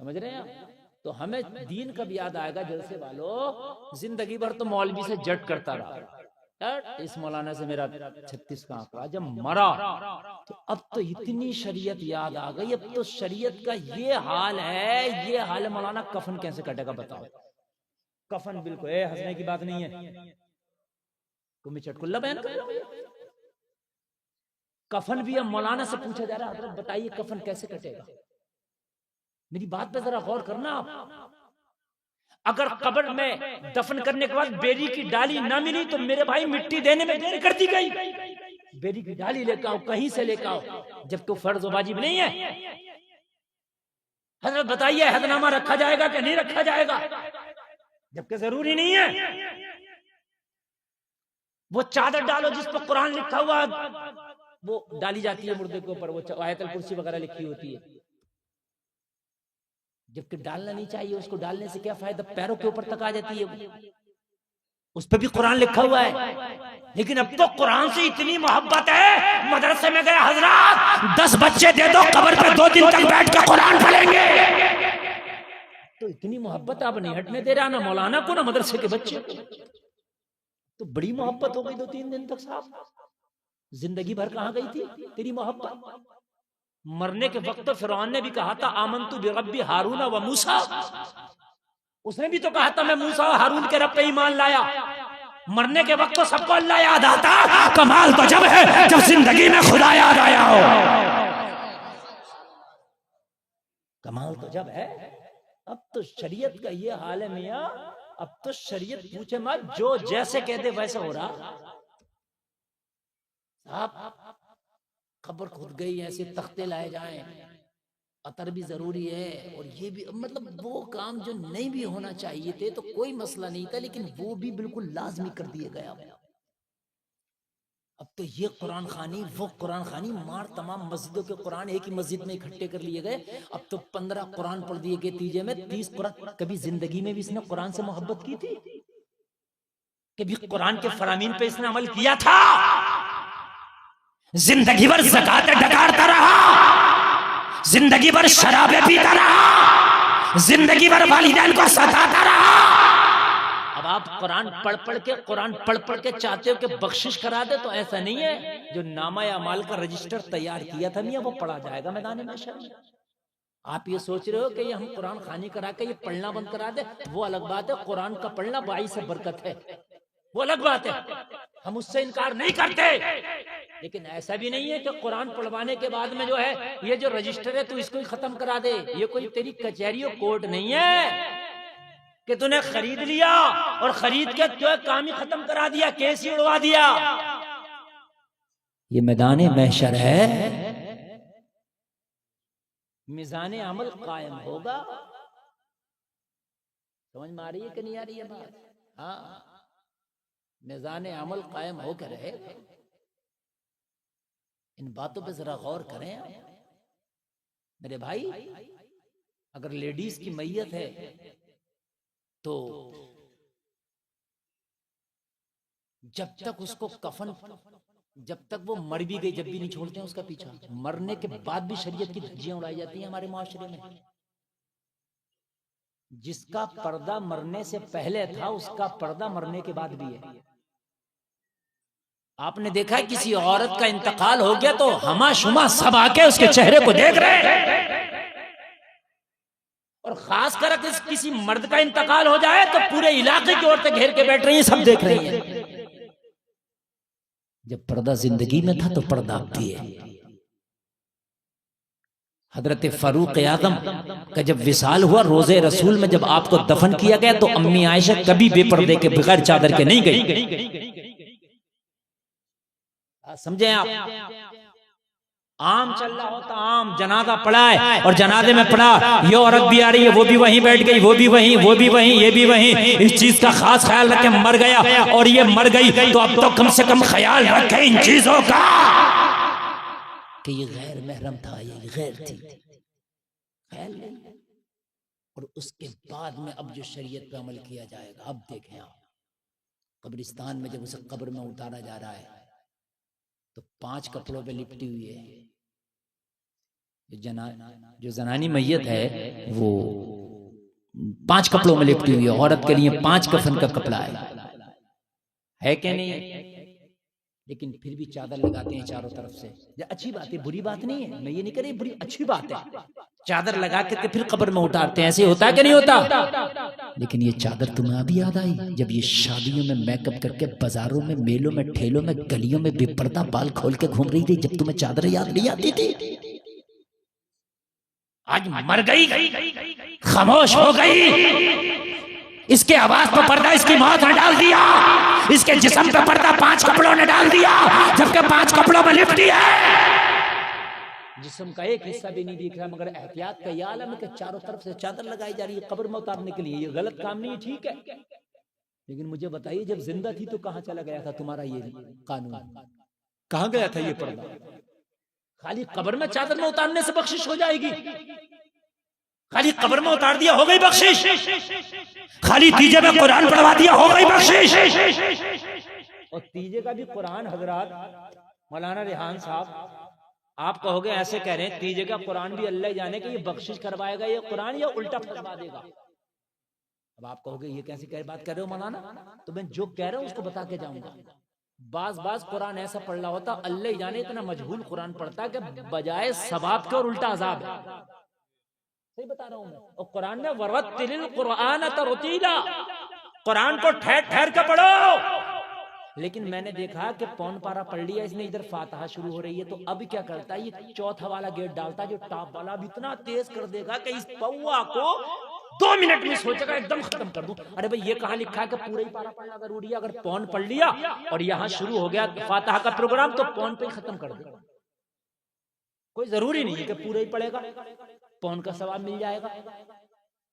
समझ रहे हैं आप? तो हमें दीन कब याद आएगा? जलसे वालों, जिंदगी भर तो मौलवी से जट करता रहा, इस मौलाना से मेरा 36 का आंकड़ा, जब मरा तो अब तो इतनी शरीयत याद आ गई। अब तो शरीयत का ये हाल है, ये हाल है मौलाना, कफन कैसे कटेगा बताओ? कफन बिल्कुल हंसने की बात नहीं है, तुम चटकुल्ला बयान कर रहे हो। कफन भी अब मौलाना से पूछा जा रहा है, हजरत बताइए कफन कैसे कटेगा? मेरी बात पे जरा गौर करना आप। अगर कब्र में दफन करने के बाद बेरी की डाली ना मिली तो मेरे भाई मिट्टी देने में देर कर दी गई। बेरी की डाली लेकर आओ, कहीं से लेकर आओ, जबकि फर्ज वाजिब नहीं है। हजरत बताइए हदनामा रखा जाएगा कि नहीं रखा जाएगा? जबकि जरूरी नहीं है। वो चादर डालो जिस पर कुरान लिखा हुआ वो डाली जाती है मुर्दे के ऊपर, वो आयतल कुर्सी वगैरह लिखी होती है, जबकि डालना नहीं चाहिए। उसको डालने से क्या फायदा? पैरों के ऊपर तक आ जाती है, उस पर भी कुरान लिखा हुआ है। लेकिन अब तो कुरान से इतनी मोहब्बत है, मदरसे में गए हजरत 10 बच्चे दे दो, कब्र पे 2 दिन तक बैठ के कुरान पढ़ेंगे। तो इतनी मोहब्बत आप नहीं हटने दे रहा, ना मौलाना को ना मदरसे के बच्चे को। तो बड़ी मोहब्बत हो गई 2-3 दिन तक साहब। जिंदगी भर कहां गई थी तेरी मोहब्बत? मरने के वक्त तो फिरौन ने भी कहा था आमनतु बिरब्बी हारून व मूसा, उसने भी तो कहा था मैं मूसा और हारून के रब पे ईमान लाया। मरने के वक्त तो सबको अल्लाह याद आता, कमाल तो जब है जब जिंदगी में खुदा याद आया हो। कमाल तो जब है। अब तो शरीयत का ये हाल है मियां, अब तो शरीयत पूछे मत, जो जैसे कह दे वैसे हो रहा। साहब खबर खुद गई, ऐसे तख्ते लाए जाएं, अतर भी जरूरी है, और ये भी मतलब वो काम जो नहीं भी होना चाहिए थे तो कोई मसला नहीं था, लेकिन वो भी बिल्कुल लाजमी कर दिए गया। अब तो ये कुरान खानी वो कुरान खानी मार, तमाम मस्जिदों के कुरान एक ही मस्जिद में इकट्ठे कर लिए गए। अब तो 15 कुरान पढ़ दिए गए तीजे में, 30 कुरान। कभी जिंदगी में भी इसने कुरान से मोहब्बत की थी? कभी कुरान के फरामीन पे इसने अमल किया था? जिंदगी भर ज़कात डकारता रहा, जिंदगी भर शराबे पीता रहा, जिंदगी भर वालिदैन को सताता रहा। अब आप कुरान पढ़ पढ़ के चाहते हो कि बख्शिश करा दे, तो ऐसा नहीं है। जो नामा अमाल का रजिस्टर तैयार किया था मियां, वो पढ़ा जाएगा मैदान महशर में। आप ये सोच रहे हो कि ये हम कुरान खानी करा के ये पढ़ना बंद करा दे, वो अलग बात है। कुरान का पढ़ना बाईस से बरकत है, वो अलग बात है, हम उससे इनकार नहीं करते। लेकिन ऐसा भी नहीं है कि कुरान पढ़वाने के बाद में जो है ये जो रजिस्टर है तू इसको ही खत्म करा दे। ये कोई तेरी कचहरी कोर्ट नहीं है कि तूने खरीद लिया और खरीद के जो काम ही खत्म करा दिया, केस ही उड़वा दिया। ये मैदान महशर है, मिजान अमल कायम होगा। समझ में आ रही है कि नहीं आ रही है बात? हाँ, मिजान अमल कायम होकर रहे। इन बातों पे जरा गौर करें मेरे भाई। अगर लेडीज की मैयत है तो जब तक उसको कफन, जब तक वो मर भी गई, जब भी नहीं छोड़ते हैं उसका पीछा, मरने के बाद भी शरीयत की धज्जियां उड़ाई जाती हैं हमारे माशरे में। जिसका पर्दा मरने से पहले था उसका पर्दा मरने के बाद भी है। आपने देखा है किसी औरत का इंतकाल हो गया तो हमा शुमा सब आके उसके चेहरे को देख रहे हैं, और खास कर किसी मर्द का इंतकाल हो जाए तो पूरे इलाके की औरतें घेर के बैठ रही हैं, सब देख रही हैं। जब पर्दा जिंदगी में था तो पर्दा अब भी है। हजरत फारूक आजम का जब विसाल हुआ रोजे रसूल में, जब आपको दफन किया गया तो अम्मी आयशा कभी बेपर्दे के बगैर चादर के नहीं गई। समझे आप? आम चल रहा होता, आम जनाजा पड़ा है और जनाजे में पड़ा, ये औरत भी आ रही है, वो भी वहीं बैठ गई, वो भी वहीं, वो भी वहीं, ये भी वहीं। इस चीज का खास ख्याल रखे, मर गया और ये मर गई तो अब तो कम से कम ख्याल रखे इन चीजों का कि ये गैर महरम था, ये गैर थी, ख्याल नहीं। और उसके बाद में अब जो शरीयत पे अमल किया जाएगा, अब देखें आप, कब्रिस्तान में जब उसे कब्र में उतारा जा रहा है तो 5 कपड़ों पे लिपटी हुई है, जो जनानी मैयत है वो 5 कपड़ों में लिपटी हुई है। औरत के लिए 5 कफन का कपड़ा है क्या नहीं है? लेकिन फिर भी चादर लगाते हैं चारों तरफ से। ये अच्छी बात है, बुरी बात नहीं है, मैं ये नहीं कह रही बुरी, अच्छी बात है। चादर लगा करके फिर कब्र में उतारते हैं, ऐसे होता है कि नहीं होता? लेकिन ये चादर तुम्हें अभी याद आई जब ये शादियों में मेकअप करके बाजारों में, मेलों में, ठेलों में, गलियों में बेपर्दा बाल खोल के घूम रही थी, जब तुम्हें चादर याद नहीं आती थी? आज मर गई, खामोश हो गई। इसके आवाज पर पर्दा इसकी मौत ने डाल दिया, इसके जिस्म पे पर्दा 5 कपड़ों ने डाल दिया, जबकि 5 कपड़ों में लिपटी है। जिस्म का एक हिस्सा भी नहीं दिख रहा, मगर एहतियात का ये आलम है कि चारों तरफ से चादर लगाई जा रही है कब्र में उतारने के लिए। ये गलत काम नहीं है, ठीक है, लेकिन मुझे बताइए जब जिंदा थी तो कहां चला गया था तुम्हारा ये कानून? कहां गया था ये पर्दा? खाली कब्र में चादर में उतारने से बख्शिश हो जाएगी? खाली कब्र में उतार दिया हो गई बख्शिश? खाली तीजे में कुरान पढ़वा दिया हो गई बख्शिश? और तीजे का भी कुरान हजरात मौलाना रेहान साहब आप कहोगे ऐसे कह रहे हैं, तीजे का कुरान भी अल्लाह जाने कि ये बख्शिश करवाएगा ये कुरान या उल्टा फरमा देगा। अब आप कहोगे ये कैसी बात कर रहे हो मौलाना? तो मैं जो कह रहा हूं उसको बता के जाऊंगा। बाज कुरान ऐसा पढ़ रहा होता, अल्लाह जाने इतना मजहूल कुरान पढ़ता कि बजाय सवाब के और उल्टा अजाब है। सही बता रहा हूं मैं। और कुरान में वरत्तिलिल कुरान तरतीला, कुरान को ठहर ठहर के पढ़ो। लेकिन मैंने देखा कि पौन पारा पढ़ लिया इसने, इधर फातिहा शुरू हो रही है, तो अब क्या करता है ये चौथा वाला गेट डालता है जो टॉप वाला, अब इतना तेज कर देगा कि इस पौवा को 2 मिनट में सोचेगा एकदम खत्म कर दूं। अरे भाई ये कहां लिखा है कि पूरा ही पारा पढ़ना जरूरी है? अगर पौन पढ़ लिया और यहां शुरू हो गया फातिहा का प्रोग्राम तो पौन पे ही खत्म कर दे। कोई जरूरी नहीं है कि पूरा ही पढ़ेगा, पौन का सवाब मिल जाएगा।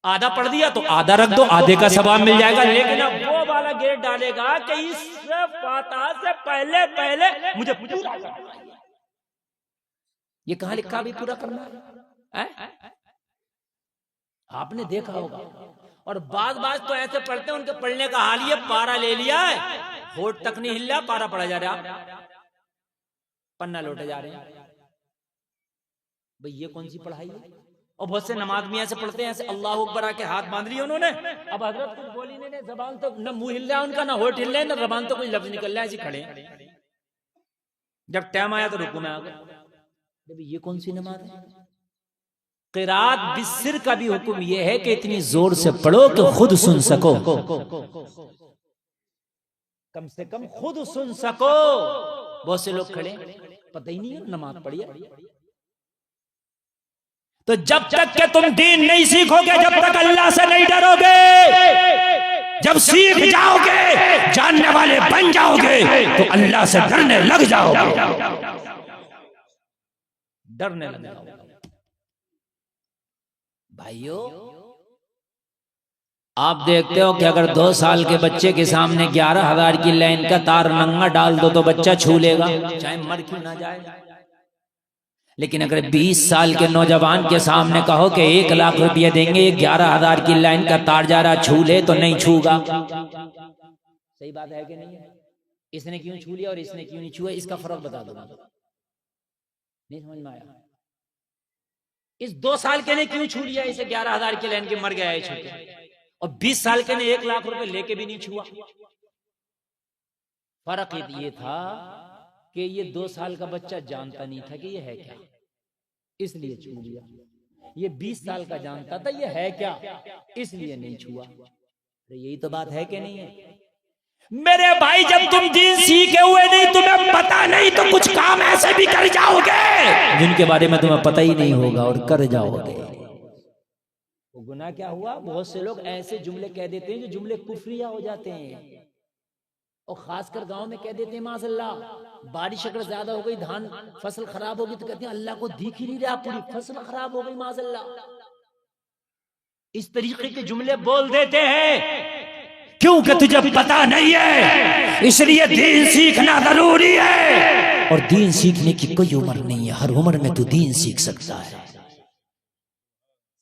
आधा पढ़ दिया तो आधा रख दो, आधे का सवाब मिल जाएगा। लेकिन अब वो वाला गेट डालेगा कि इस फातिहा से पहले पहले मुझे पूरा करना है। ये कहां लिखा भी पूरा करना है? आपने देखा होगा। और बाज तो ऐसे पढ़ते हैं उनके पढ़ने का हाल ये पारा ले लिया है, होठ तक नहीं हिल रहा, पारा पढ़ा जा रहा, पन्ना लौटे जा रहे हैं। भाई ये कौन सी पढ़ाई है? और बहुत से नमाज में ऐसे पढ़ते हैं, ऐसे अल्लाह अकबर आके हाथ बांध लिए उन्होंने। अब हजरत कुछ बोली नहीं, जबान तो न मुंह हिल रहा है उनका, ना होठ हिल रहा है, ना जबान तो कोई लफ्ज निकल रहा है, ऐसे खड़े। जब टाइम आया तो रुकू में आ गए। ये कौन सी नमाज है? क़िराअत बिस्सिर का भी हुक्म यह है कि इतनी जोर से पढ़ो कि खुद सुन सको, कम से कम खुद सुन सको। बहुत से लोग खड़े, पता ही नहीं है नमाज पढ़ी है। तो जब तक के तुम दीन नहीं सीखोगे, जब तक अल्लाह से नहीं डरोगे, जब सीख जाओगे, जानने वाले बन जाओगे, तो अल्लाह से डरने लग जाओगे, डरने लग जाओगे। भाइयों आप देखते हो कि अगर 2 साल के बच्चे के सामने 11,000 की लाइन का तार नंगा डाल दो तो बच्चा छू लेगा, चाहे मर क्यों ना जाए। लेकिन अगर 20 साल के नौजवान के सामने कहो कि 1 लाख रुपया देंगे, 11,000 की लाइन का तार जा रहा, छू ले, तो नहीं छूगा। सही बात है कि नहीं है? इसने क्यों छू लिया और इसने क्यों नहीं छुआ, इसका फर्क बता दो। नहीं समझ में आया? इस 2 साल के ने क्यों छू लिया, इसे 11,000 की लाइन के मर गया है छूटे, और 20 साल के ने 1 लाख रुपए लेके भी नहीं छुआ। फर्क ये था कि ये 2 साल का बच्चा जानता नहीं था कि ये है क्या, इसलिए छू लिया। ये 20 साल का जानता था ये है क्या, इसलिए नहीं छुआ। तो यही तो बात है कि नहीं है मेरे भाई? जब तुम दीन सीखे हुए नहीं, तुम्हें पता नहीं, तो कुछ काम ऐसे भी कर जाओगे जिनके बारे में तुम्हें पता ही नहीं होगा और कर जाओगे। वो गुनाह क्या हुआ? बहुत से लोग ऐसे जुमले कह देते हैं जो जुमले कुफरिया हो जाते हैं, और खासकर गांव में कह देते हैं माज़अल्लाह, बारिश अगर ज्यादा हो गई, धान फसल खराब होगी, तो कहते हैं अल्लाह को दिख ही नहीं रहा, पूरी फसल खराब हो गई माज़अल्लाह। इस तरीके के जुमले बोल देते हैं क्योंकि तुझे पता नहीं है, इसलिए दीन सीखना जरूरी है। और दीन सीखने की कोई उम्र नहीं है, हर उम्र में तू दीन सीख सकता है।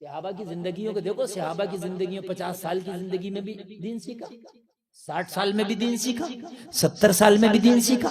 सहाबा की जिंदगियों को देखो, सहाबा की जिंदगी 50 साल की जिंदगी में भी दीन सीखा, 60 साल में भी दीन सीखा, 70 साल में भी दीन सीखा।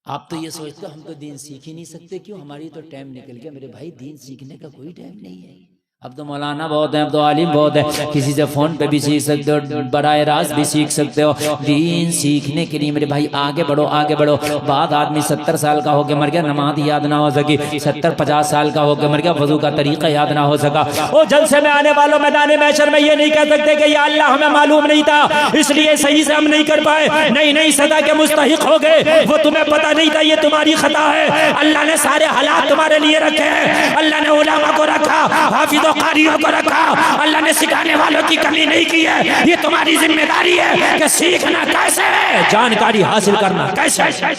आप तो ये सोचते हो हम तो दीन सीख ही नहीं सकते, क्यों? हमारी तो टाइम निकल गया। मेरे भाई दीन सीखने का कोई टाइम नहीं है। अब तो मौलाना बहुत है, अब तो आलिम बहुत है, किसी से फोन पे भी सीख सकते हो, बराह रास्त भी सीख सकते हो। दीन सीखने के लिए मेरे भाई आगे बढ़ो, आगे बढ़ो। बाद आदमी 70 साल का होकर मर गया, नमाज याद ना हो सकी, 70-50 साल का होकर मर गया, वजू का तरीका याद ना हो सका। ओ जलसे में आने वालों मैदान महशर में ये नहीं कह सकते कि या अल्लाह हमें मालूम नहीं था इसलिए सही से हम नहीं कर पाए। नहीं नहीं, सदा के मुस्तहिक हो गए, वो तुम्हें पता नहीं था, ये तुम्हारी खता है। अल्लाह ने सारे हालात तुम्हारे लिए रखे हैं। अल्लाह ने उलमा को रखा, हाफिज कारियों को रखा, अल्लाह ने सिखाने वालों की कमी नहीं की है। ये तुम्हारी जिम्मेदारी है कि सीखना कैसे है, जानकारी हासिल करना कैसे है,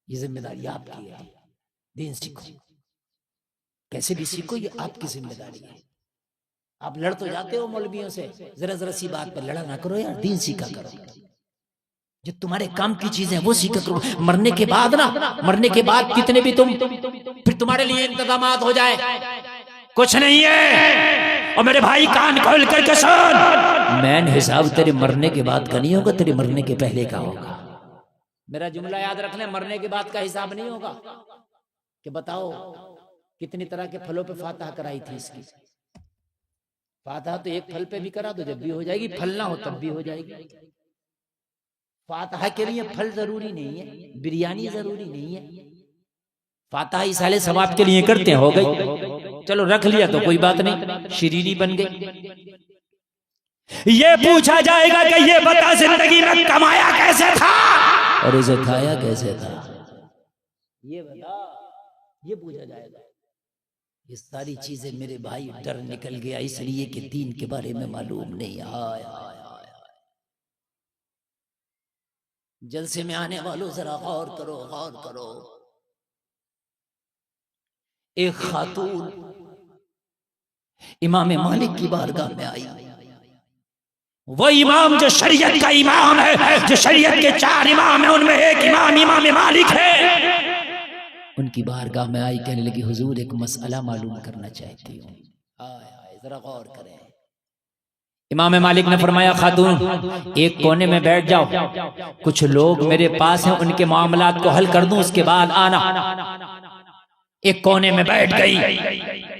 ये जिम्मेदारी आपकी है। दीन सीखो, कैसे भी सीखो, ये आपकी जिम्मेदारी है। आप लड़ तो जाते हो मौलवियों से, जरा जरा सी बात पर लड़ा ना करो यार, दीन सीखा करो। जो तुम्हारे काम की चीजें वो सीखा करो। मरने के बाद ना, मरने के बाद कितने भी तुम फिर तुम्हारे लिए इंतजाम हो जाए, कुछ नहीं है। और मेरे भाई कान खोल करके सुन, मैन हिसाब तेरे मरने के बाद का नहीं होगा, तेरे मरने के पहले का होगा। मेरा जुमला याद रख ले, मरने के बाद का हिसाब नहीं होगा कि बताओ कितनी तरह के फलों पे फातहा कराई थी इसकी। फातहा तो एक फल पे भी करा दो, जब भी हो जाएगी, फल ना हो तब भी हो जाएगी। फातहा के लिए फल जरूरी नहीं है, बिरयानी जरूरी नहीं है। फातहा इस साले सवाब के लिए करते हैं, हो गई, चलो रख लिया तो कोई बात नहीं, शीरीनी बन गई। ये पूछा जाएगा कि ये बता जिंदगी में कमाया कैसे था और इसे खाया कैसे था, ये बता, ये पूछा जाएगा। ये सारी चीजें मेरे भाई डर निकल गया इसलिए कि दीन के बारे में मालूम नहीं। हाय हाय हाय, जलसे में आने वालों जरा गौर करो, गौर करो। एक खातून इमाम मालिक की बारगाह में आई। वो इमाम जो शरीयत का इमाम है, जो शरीयत के 4 इमाम है उनमें एक इमाम इमाम मालिक है। उनकी बारगाह में आई, कहने लगी हुजूर एक मसला मालूम करना चाहती हूँ। हाय हाय, जरा गौर करें। इमाम मालिक ने फरमाया खातून एक कोने में बैठ जाओ, कुछ लोग मेरे पास हैं, उनके मामलात को हल कर दूं, उसके बाद आना। एक कोने में बैठ गई।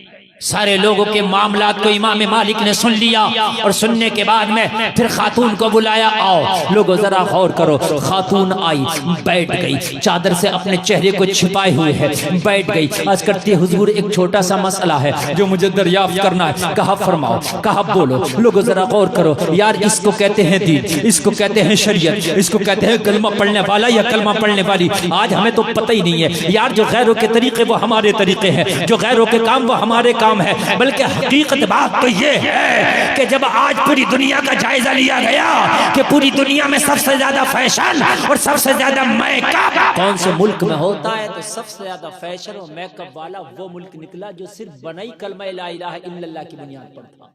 सारे लोगों के मामलात को इमाम मालिक ने सुन लिया और सुनने के बाद में फिर खातून को बुलाया, आओ लोगों जरा गौर करो। खातून आई, बैठ गई, चादर से अपने चेहरे को छिपाए हुए है, बैठ गई। आज करती है हुजूर एक छोटा सा मसला है जो मुझे दरियाफ्त करना है। कहा फरमाओ, कहा बोलो। लोगों जरा गौर करो यार, इसको कहते हैं दीन, इसको कहते हैं शरीयत, इसको कहते हैं कलमा पढ़ने वाला या कलमा पढ़ने वाली। आज हमें तो पता ही नहीं है यार, जो गैरों के तरीके वो हमारे तरीके हैं, जो गैरों के काम वो हमारे काम है। बल्कि हकीकत बात तो ये है कि जब आज पूरी दुनिया का जायजा लिया गया कि पूरी दुनिया में सबसे ज्यादा फैशन और सबसे ज्यादा मेकअप कौन से मुल्क में होता है, तो सबसे ज्यादा फैशन और मेकअप वाला वो मुल्क निकला जो सिर्फ बनाई कलमा ला इलाहा इल्लल्लाह की बुनियाद पर था।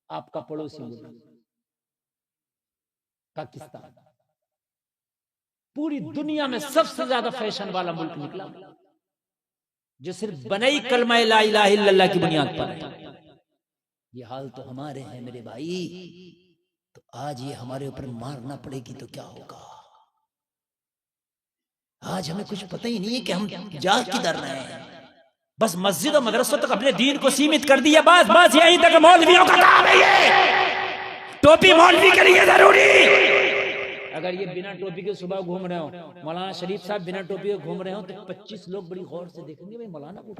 आपका पड़ोसी मुल्क पाकिस्तान पूरी दुनिया में सबसे ज्यादा फैशन वाला मुल्क निकला जो सिर्फ बनाई कलमा ला इलाहा इल्लल्लाह की बुनियाद पर है। ये हाल तो हमारे हैं मेरे भाई, तो आज ये हमारे ऊपर मारना पड़ेगी तो क्या होगा। आज हमें कुछ पता ही नहीं है कि हम जा किधर रहे हैं। बस मस्जिद और मदरसों तक अपने दीन को सीमित कर दिया, बस बस यहीं तक मौलवियों का काम है। ये टोपी मौलवी के लिए जरूरी। अगर ये बिना टोपी के सुबह घूम रहे हो, मौलाना शरीफ साहब बिना टोपी के घूम रहे हो, तो 25 लोग बड़ी गौर से देखेंगे, भाई मौलाना को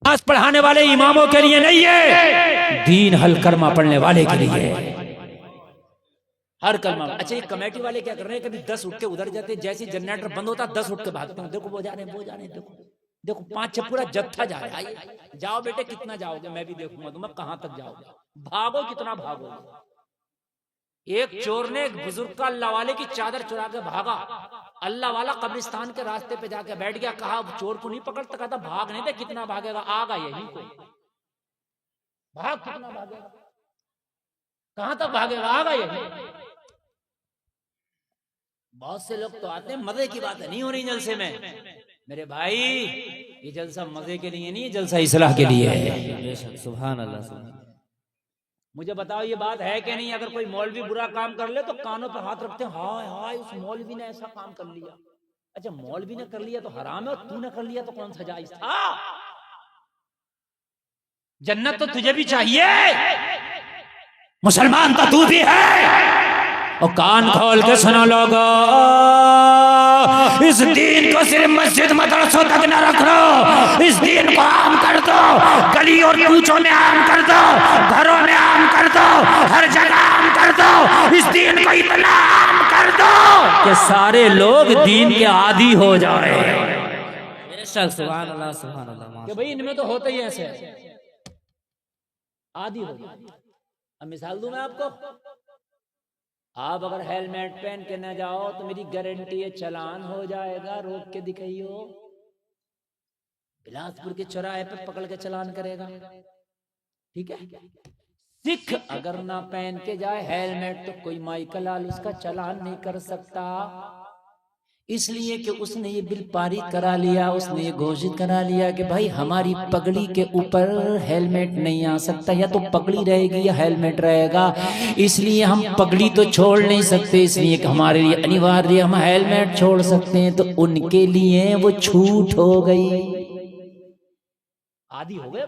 नमाज पढ़ाने वाले इमामों के लिए नहीं है, दीन हल करमा पढ़ने वाले के लिए। हर कलमा। अच्छा ये कमेटी वाले क्या कर रहे हैं, कभी 10 उठ के उधर जाते, जैसे जनरेटर बंद होता 10 उठ के भागते हैं, देखो वो जा रहे हैं, वो जा रहे हैं, देखो देखो 5-6 पूरा जत्था जा रहा है। जाओ बेटे कितना जाओगे, मैं भी देखूंगा तुम्हें कहां तक जाओगे, भागो कितना भागोगे। एक चोर ने एक बुजुर्ग का अल्लाह वाले की चादर चुरा के भागा, अल्लाह वाला कब्रिस्तान के रास्ते पे जाके बैठ गया, कहा चोर को नहीं पकड़ता, कहता भाग नहीं दे, कितना भागेगा, आगा यही को भाग, कितना भागेगा, कहां तक भागेगा, आगा यही। बहुत से लोग तो आते हैं, मजे की बात है, नहीं हो रही जलसे में। मेरे भाई ये जलसा मजे के लिए नहीं है, जलसा इस्लाह के लिए है। सुभान अल्लाह, सुभान। मुझे बताओ ये बात है कि नहीं, अगर कोई मौलवी बुरा काम कर ले तो कानों पर हाथ रखते हैं, हाय हाय उस मौलवी ने ऐसा काम कर लिया। अच्छा मौलवी ने कर लिया तो हराम है, और तूने कर लिया तो कौन सा जायज था। जन्नत तो तुझे भी चाहिए, मुसलमान तो तू भी है। और कान खोल के सुनो लोगो, इस दीन को सिर्फ मस्जिद मदरसों तक न रख लो, इस दीन को आम कर दो, गली और कूचों में आम कर दो, घरों में आम कर दो, हर जगह आम कर दो। इस दीन को इतना आम कर दो कि सारे लोग दीन के आदी हो जाए। सुभान अल्लाह, सुभान अल्लाह। कि भाई इनमें तो होते ही ऐसे आदी हो जाए। अब मिसाल दूं मैं आपको, आप अगर हेलमेट पहन के न जाओ तो मेरी गारंटी है चालान हो जाएगा, रोक के दिखाइयो, बिलासपुर के चौराहे पे पकड़ के चालान करेगा, ठीक है। सिख अगर ना पहन के जाए हेलमेट तो कोई माइकल लाल उसका चालान नहीं कर सकता, इसलिए कि उसने ये बिल पारित करा लिया, उसने ये घोषित करा लिया कि भाई हमारी पगड़ी के ऊपर हेलमेट नहीं आ सकता, या तो पगड़ी रहेगी या हेलमेट रहेगा, इसलिए हम पगड़ी तो छोड़ नहीं सकते, इसलिए कि हमारे लिए अनिवार्य हम हेलमेट छोड़ सकते हैं। तो उनके लिए वो छूट हो गई। आदि हो गए,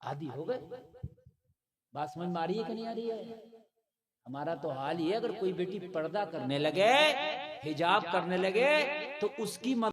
आदि हो गए। बात समझ में आ रही है कि नहीं आ रही है। हमारा तो हाल ही है, अगर कोई बेटी पर्दा करने लगे, हिजाब करने लगे तो उसकी